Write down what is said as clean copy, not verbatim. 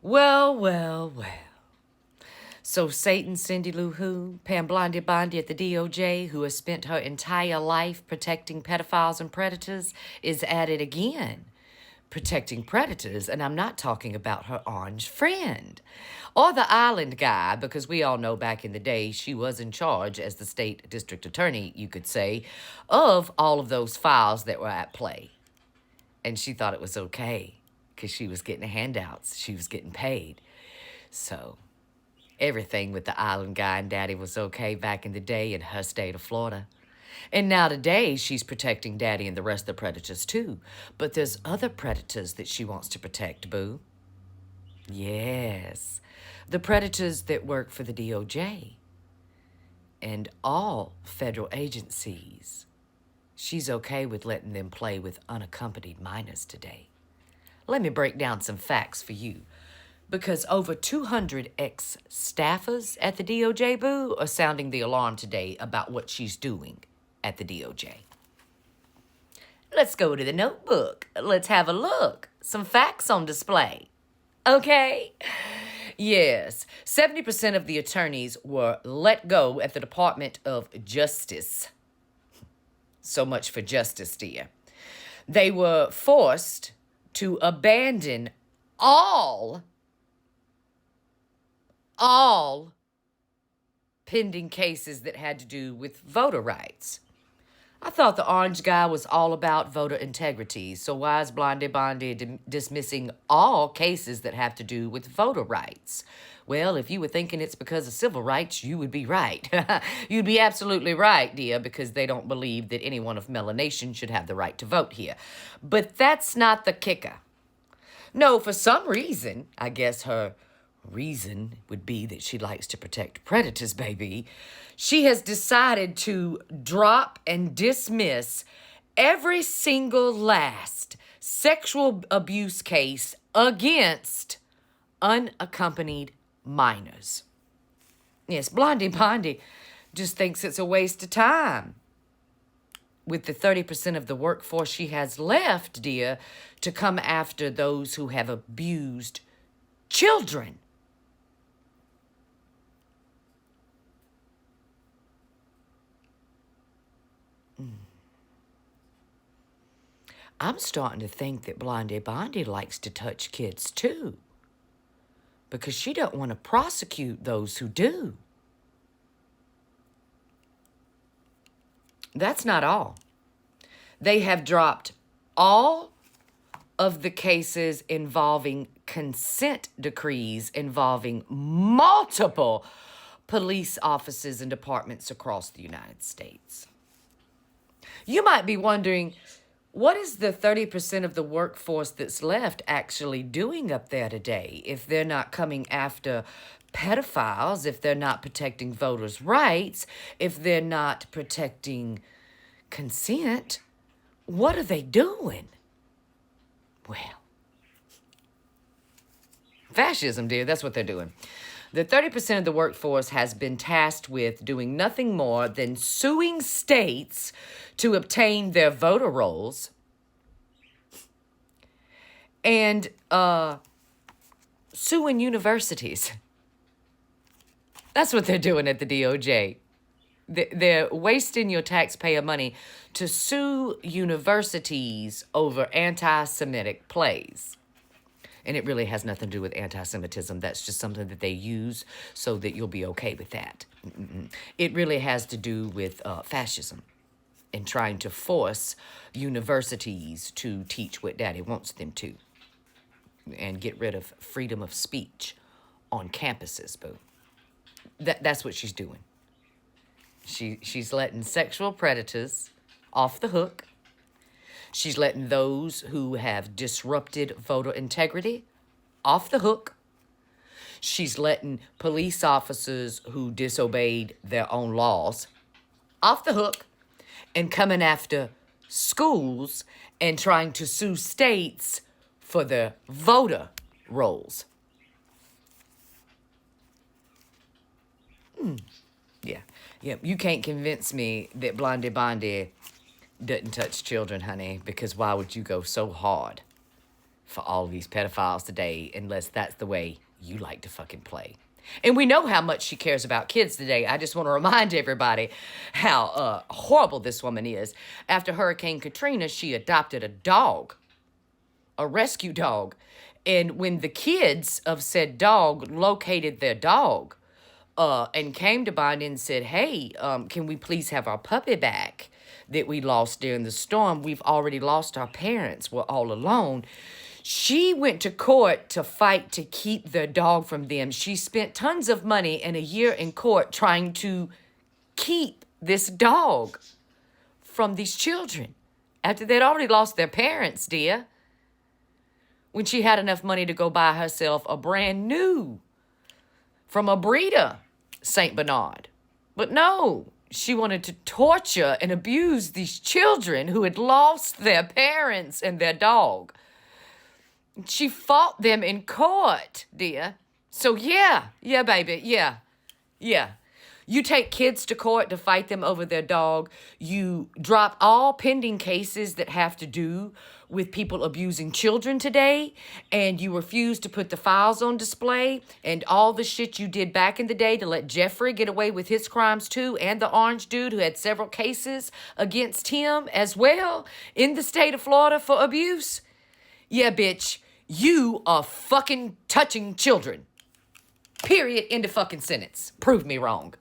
Well, well, well. So Satan Cindy Lou Who, Pam Bondi at the DOJ, who has spent her entire life protecting pedophiles and predators, is at it again. Protecting predators, and I'm not talking about her orange friend. Or the island guy, because we all know back in the day she was in charge as the state district attorney, you could say, of all of those files that were at play. And she thought it was okay because she was getting handouts. She was getting paid. So everything with the island guy and daddy was okay back in the day in her state of Florida. And now today, she's protecting daddy and the rest of the predators too. But there's other predators that she wants to protect, boo. Yes, the predators that work for the DOJ and all federal agencies. She's okay with letting them play with unaccompanied minors today. Let me break down some facts for you. Because over 200 ex-staffers at the DOJ, boo, are sounding the alarm today about what she's doing at the DOJ. Let's go to the notebook. Let's have a look. Some facts on display. Okay? Yes, 70% of the attorneys were let go at the Department of Justice. So much for justice, dear. They were forced to abandon all pending cases that had to do with voter rights. I thought the orange guy was all about voter integrity, so why is Bondi dismissing all cases that have to do with voter rights? Well, if you were thinking it's because of civil rights, you would be right. You'd be absolutely right, dear, because they don't believe that anyone of melanation should have the right to vote here. But that's not the kicker. No, for some reason, I guess her reason would be that she likes to protect predators, baby. She has decided to drop and dismiss every single last sexual abuse case against unaccompanied minors. Yes, Bondi just thinks it's a waste of time. With the 30% of the workforce she has left, dear, to come after those who have abused children. I'm starting to think that Bondi likes to touch kids too, because she don't want to prosecute those who do. That's not all. They have dropped all of the cases involving consent decrees involving multiple police offices and departments across the United States. You might be wondering, what is the 30% of the workforce that's left actually doing up there today if they're not coming after pedophiles, if they're not protecting voters' rights, if they're not protecting consent? What are they doing? Well, fascism, dear, that's what they're doing. The 30% of the workforce has been tasked with doing nothing more than suing states to obtain their voter rolls and suing universities. That's what they're doing at the DOJ. They're wasting your taxpayer money to sue universities over anti-Semitic plays. And it really has nothing to do with anti-Semitism. That's just something that they use so that you'll be okay with that. It really has to do with fascism and trying to force universities to teach what daddy wants them to and get rid of freedom of speech on campuses, boo. That's what she's doing. She's letting sexual predators off the hook. She's letting those who have disrupted voter integrity off the hook. She's letting police officers who disobeyed their own laws off the hook and coming after schools and trying to sue states for their voter rolls. Yeah, you can't convince me that Bondi doesn't touch children, honey, because why would you go so hard for all of these pedophiles today, unless that's the way you like to fucking play. And we know how much she cares about kids today. I just want to remind everybody how horrible this woman is. After Hurricane Katrina, she adopted a dog, a rescue dog. And when the kids of said dog located their dog and came to Bondi and said, hey, can we please have our puppy back that we lost during the storm? We've already lost our parents. We're all alone. She went to court to fight to keep their dog from them. She spent tons of money and a year in court trying to keep this dog from these children after they'd already lost their parents, dear. When she had enough money to go buy herself a brand new from a breeder, St. Bernard. But no, she wanted to torture and abuse these children who had lost their parents and their dog. She fought them in court, dear. So yeah, baby, yeah. You take kids to court to fight them over their dog. You drop all pending cases that have to do with people abusing children today, and you refuse to put the files on display and all the shit you did back in the day to let Jeffrey get away with his crimes too, and the orange dude who had several cases against him as well in the state of Florida for abuse. Yeah, bitch, you are fucking touching children. Period. End of fucking sentence. Prove me wrong.